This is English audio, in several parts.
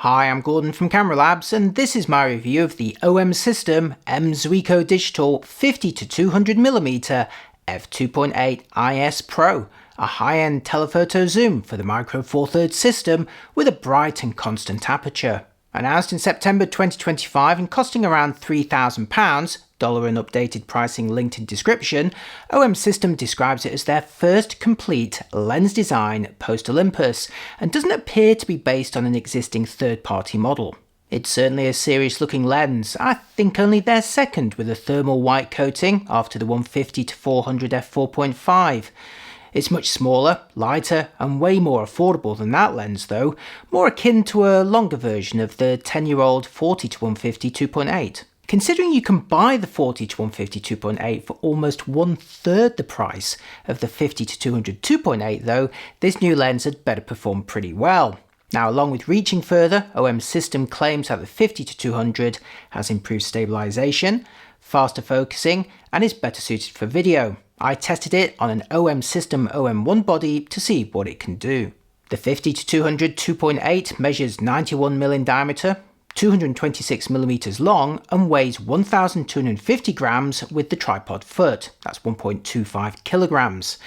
Hi, I'm Gordon from Camera Labs, and this is my review of the OM System M.Zuiko Digital 50-200mm f2.8 IS Pro, a high-end telephoto zoom for the Micro Four Thirds system with a bright and constant aperture. Announced in September 2025 and costing around £3,000, dollar and updated pricing linked in description, OM System describes it as their first complete lens design post-Olympus and doesn't appear to be based on an existing third-party model. It's certainly a serious-looking lens, I think only their second with a thermal white coating after the 150-400 f4.5. It's much smaller, lighter, and way more affordable than that lens though, more akin to a longer version of the 10-year-old 40-150 2.8. Considering you can buy the 40-150 2.8 for almost 1/3 the price of the 50-200 2.8 though, this new lens had better perform pretty well. Now, along with reaching further, OM System claims that the 50-200 has improved stabilisation, faster focusing, and is better suited for video. I tested it on an OM System OM1 body to see what it can do. The 50-200 2.8 measures 91mm in diameter, 226mm long, and weighs 1,250 grams with the tripod foot, that's 1.25 kilograms.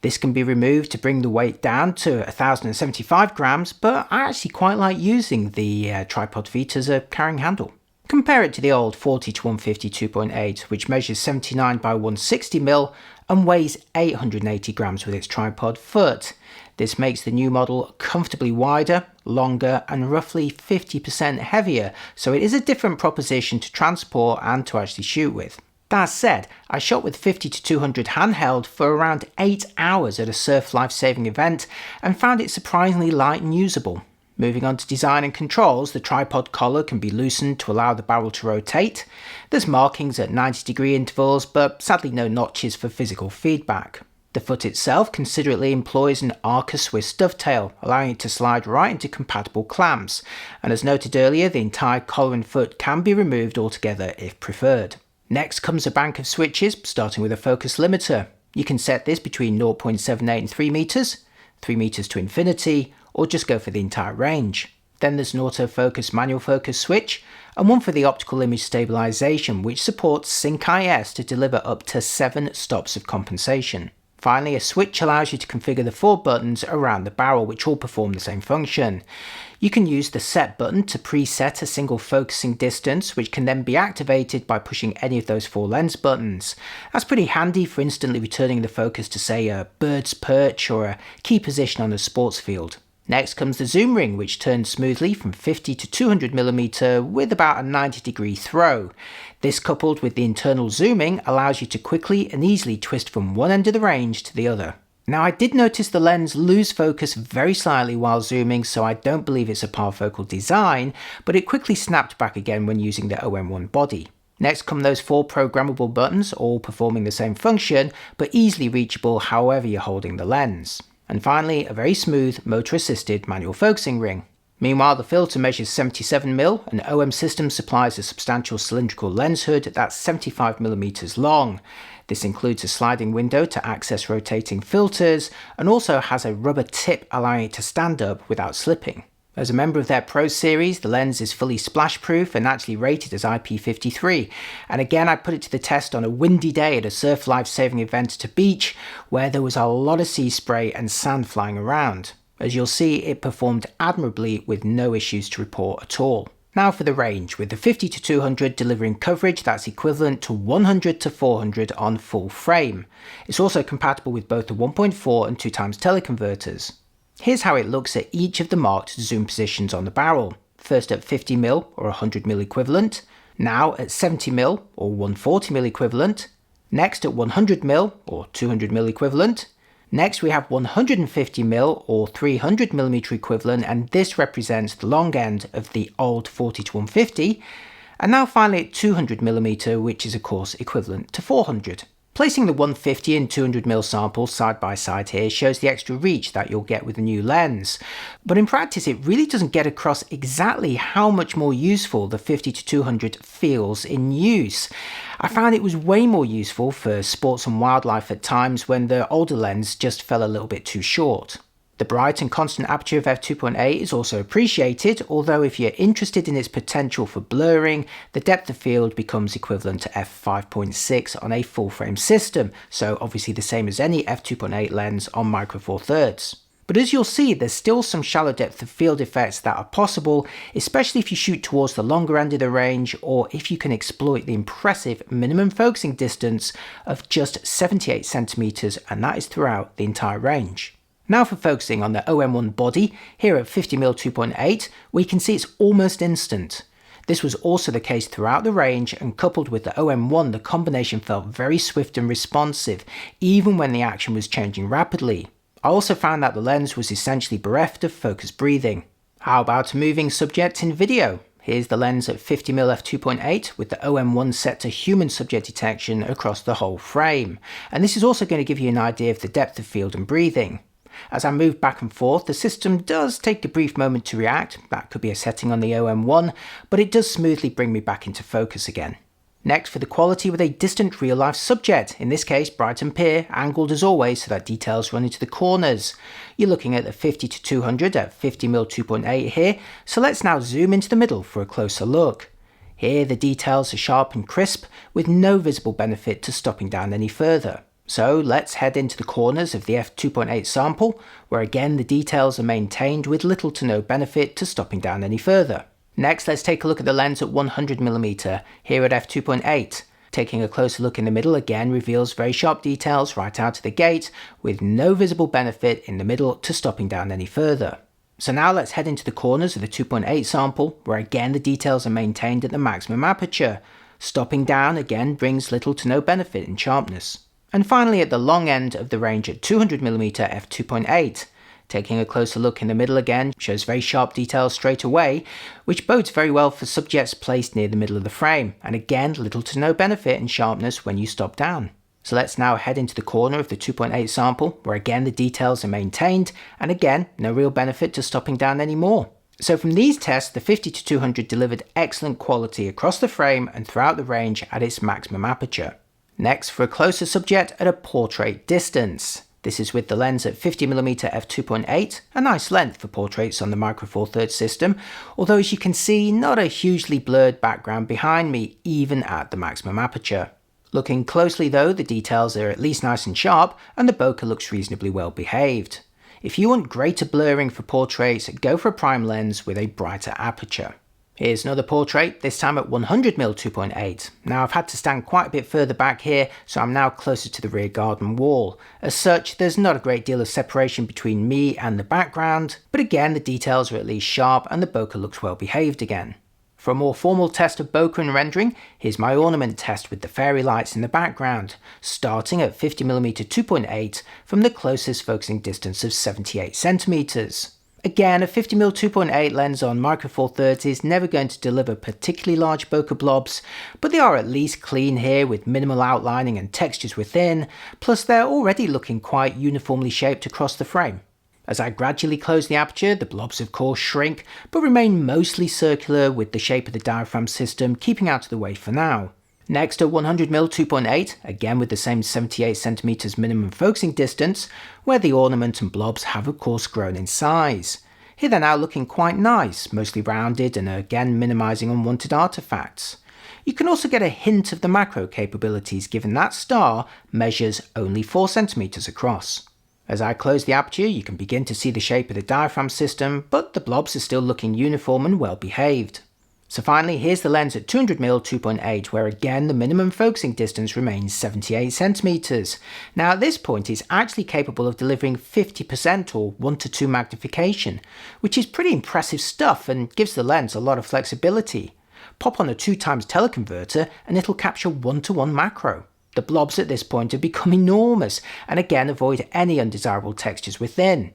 This can be removed to bring the weight down to 1,075 grams, but I actually quite like using the tripod feet as a carrying handle. Compare it to the old 40-150 2.8, which measures 79 by 160mm and weighs 880 grams with its tripod foot. This makes the new model comfortably wider, longer, and roughly 50% heavier, so it is a different proposition to transport and to actually shoot with. That said, I shot with 50-200 handheld for around 8 hours at a surf life-saving event and found it surprisingly light and usable. Moving on to design and controls, the tripod collar can be loosened to allow the barrel to rotate. There's markings at 90-degree intervals, but sadly no notches for physical feedback. The foot itself considerately employs an Arca Swiss dovetail, allowing it to slide right into compatible clamps, and as noted earlier, the entire collar and foot can be removed altogether if preferred. Next comes a bank of switches, starting with a focus limiter. You can set this between 0.78 and 3 meters, 3 meters to infinity, or just go for the entire range. Then there's an autofocus manual focus switch, and one for the optical image stabilization, which supports Sync IS to deliver up to 7 stops of compensation. Finally, a switch allows you to configure the 4 buttons around the barrel, which all perform the same function. You can use the set button to preset a single focusing distance, which can then be activated by pushing any of those 4 lens buttons. That's pretty handy for instantly returning the focus to, say, a bird's perch or a key position on a sports field. Next comes the zoom ring, which turns smoothly from 50-200mm with about a 90-degree throw. This, coupled with the internal zooming, allows you to quickly and easily twist from one end of the range to the other. Now, I did notice the lens lose focus very slightly while zooming, so I don't believe it's a parfocal design, but it quickly snapped back again when using the OM1 body. Next come those 4 programmable buttons, all performing the same function, but easily reachable however you're holding the lens. And finally, a very smooth motor-assisted manual focusing ring. Meanwhile, the filter measures 77mm, and OM System supplies a substantial cylindrical lens hood that's 75mm long. This includes a sliding window to access rotating filters, and also has a rubber tip allowing it to stand up without slipping. As a member of their Pro series, the lens is fully splash-proof and actually rated as IP53. And again, I put it to the test on a windy day at a surf life-saving event at a beach where there was a lot of sea spray and sand flying around. As you'll see, it performed admirably with no issues to report at all. Now for the range, with the 50-200 delivering coverage that's equivalent to 100-400 on full frame. It's also compatible with both the 1.4 and 2x teleconverters. Here's how it looks at each of the marked zoom positions on the barrel. First at 50mm or 100mm equivalent, now at 70mm or 140mm equivalent, next at 100mm or 200mm equivalent, next we have 150mm or 300mm equivalent, and this represents the long end of the old 40-150, and now finally at 200mm, which is of course equivalent to 400. Placing the 150 and 200mm samples side by side here shows the extra reach that you'll get with the new lens, but in practice it really doesn't get across exactly how much more useful the 50-200 feels in use. I found it was way more useful for sports and wildlife at times when the older lens just fell a little bit too short. The bright and constant aperture of f2.8 is also appreciated, although if you're interested in its potential for blurring, the depth of field becomes equivalent to f5.6 on a full frame system, so obviously the same as any f2.8 lens on micro four thirds. But as you'll see, there's still some shallow depth of field effects that are possible, especially if you shoot towards the longer end of the range, or if you can exploit the impressive minimum focusing distance of just 78 centimeters, and that is throughout the entire range. Now for focusing on the OM1 body, here at 50mm 2.8, we can see it's almost instant. This was also the case throughout the range, and coupled with the OM1, the combination felt very swift and responsive, even when the action was changing rapidly. I also found that the lens was essentially bereft of focus breathing. How about a moving subject in video? Here's the lens at 50mm f2.8 with the OM1 set to human subject detection across the whole frame, and this is also going to give you an idea of the depth of field and breathing. As I move back and forth, the system does take a brief moment to react. That could be a setting on the OM1, but it does smoothly bring me back into focus again. Next, for the quality with a distant real-life subject, in this case Brighton Pier, angled as always so that details run into the corners. You're looking at the 50-200 at 50mm 2.8 here, so let's now zoom into the middle for a closer look. Here the details are sharp and crisp, with no visible benefit to stopping down any further. So let's head into the corners of the f2.8 sample, where again the details are maintained with little to no benefit to stopping down any further. Next, let's take a look at the lens at 100mm, here at f2.8. Taking a closer look in the middle again reveals very sharp details right out of the gate, with no visible benefit in the middle to stopping down any further. So now let's head into the corners of the 2.8 sample, where again the details are maintained at the maximum aperture. Stopping down again brings little to no benefit in sharpness. And finally at the long end of the range at 200mm f2.8. Taking a closer look in the middle again shows very sharp details straight away, which bodes very well for subjects placed near the middle of the frame, and again little to no benefit in sharpness when you stop down. So let's now head into the corner of the 2.8 sample, where again the details are maintained, and again no real benefit to stopping down anymore. So from these tests, the 50-200 delivered excellent quality across the frame and throughout the range at its maximum aperture. Next, for a closer subject at a portrait distance. This is with the lens at 50mm f2.8, a nice length for portraits on the micro four thirds system, although as you can see, not a hugely blurred background behind me, even at the maximum aperture. Looking closely though, the details are at least nice and sharp, and the bokeh looks reasonably well behaved. If you want greater blurring for portraits, go for a prime lens with a brighter aperture. Here's another portrait, this time at 100mm 2.8. Now I've had to stand quite a bit further back here, so I'm now closer to the rear garden wall. As such, there's not a great deal of separation between me and the background, but again the details are at least sharp and the bokeh looks well behaved again. For a more formal test of bokeh and rendering, here's my ornament test with the fairy lights in the background, starting at 50mm 2.8 from the closest focusing distance of 78 centimeters. Again, a 50mm 2.8 lens on micro four thirds is never going to deliver particularly large bokeh blobs, but they are at least clean here with minimal outlining and textures within, plus they're already looking quite uniformly shaped across the frame. As I gradually close the aperture, the blobs of course shrink, but remain mostly circular with the shape of the diaphragm system keeping out of the way for now. Next at 100mm 2.8, again with the same 78cm minimum focusing distance, where the ornament and blobs have of course grown in size. Here they're now looking quite nice, mostly rounded and again minimising unwanted artefacts. You can also get a hint of the macro capabilities given that star measures only 4cm across. As I close the aperture you can begin to see the shape of the diaphragm system, but the blobs are still looking uniform and well behaved. So finally, here's the lens at 200mm 2.8, where again the minimum focusing distance remains 78 centimeters. Now at this point it's actually capable of delivering 50% or 1:2 magnification, which is pretty impressive stuff and gives the lens a lot of flexibility. Pop on a 2x teleconverter and it'll capture 1:1 macro. The blobs at this point have become enormous, and again avoid any undesirable textures within.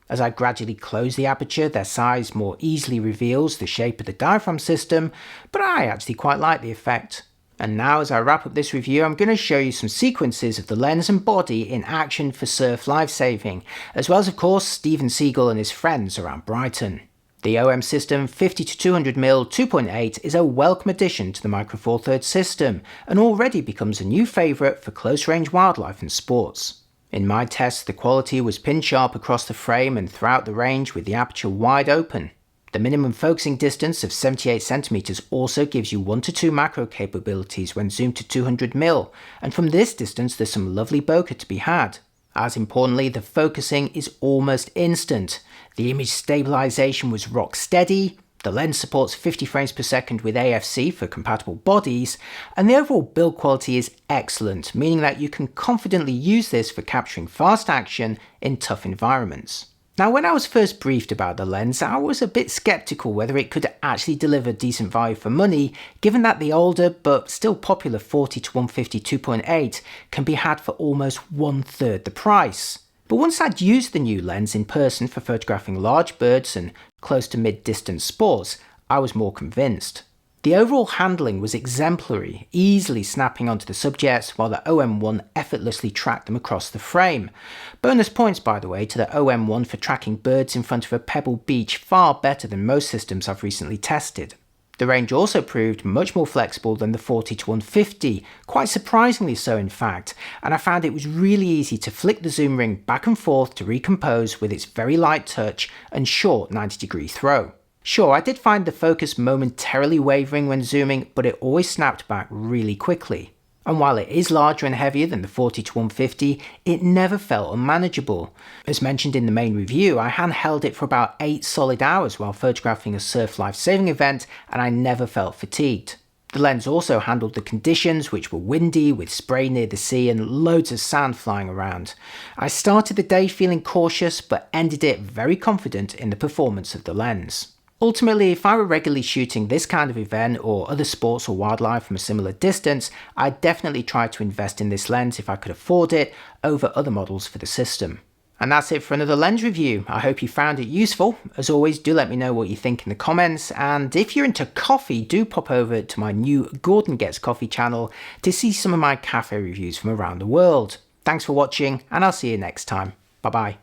As I gradually close the aperture, their size more easily reveals the shape of the diaphragm system, but I actually quite like the effect. And now as I wrap up this review, I'm going to show you some sequences of the lens and body in action for surf lifesaving, as well as of course Steven Seagal and his friends around Brighton. The OM System 50-200mm 2.8 is a welcome addition to the micro four thirds system, and already becomes a new favourite for close range wildlife and sports. In my tests, the quality was pin sharp across the frame and throughout the range with the aperture wide open. The minimum focusing distance of 78cm also gives you 1 to 2 macro capabilities when zoomed to 200mm, and from this distance there's some lovely bokeh to be had. As importantly, the focusing is almost instant. The image stabilization was rock steady, the lens supports 50 frames per second with AFC for compatible bodies, and the overall build quality is excellent, meaning that you can confidently use this for capturing fast action in tough environments. Now, when I was first briefed about the lens, I was a bit skeptical whether it could actually deliver decent value for money, given that the older but still popular 40 to 150 2.8 can be had for almost 1/3 the price. But once I'd used the new lens in person for photographing large birds and close to mid-distance sports, I was more convinced. The overall handling was exemplary, easily snapping onto the subjects while the OM1 effortlessly tracked them across the frame. Bonus points, by the way, to the OM1 for tracking birds in front of a pebble beach far better than most systems I've recently tested. The range also proved much more flexible than the 40 to 150, quite surprisingly so in fact, and I found it was really easy to flick the zoom ring back and forth to recompose with its very light touch and short 90-degree throw. Sure, I did find the focus momentarily wavering when zooming, but it always snapped back really quickly. And while it is larger and heavier than the 40 to 150, it never felt unmanageable. As mentioned in the main review, I handheld it for about 8 solid hours while photographing a surf life-saving event, and I never felt fatigued. The lens also handled the conditions, which were windy with spray near the sea and loads of sand flying around. I started the day feeling cautious, but ended it very confident in the performance of the lens. Ultimately, if I were regularly shooting this kind of event or other sports or wildlife from a similar distance, I'd definitely try to invest in this lens if I could afford it over other models for the system. And that's it for another lens review. I hope you found it useful. As always, do let me know what you think in the comments, and if you're into coffee, do pop over to my new Gordon Gets Coffee channel to see some of my cafe reviews from around the world. Thanks for watching, and I'll see you next time. Bye bye.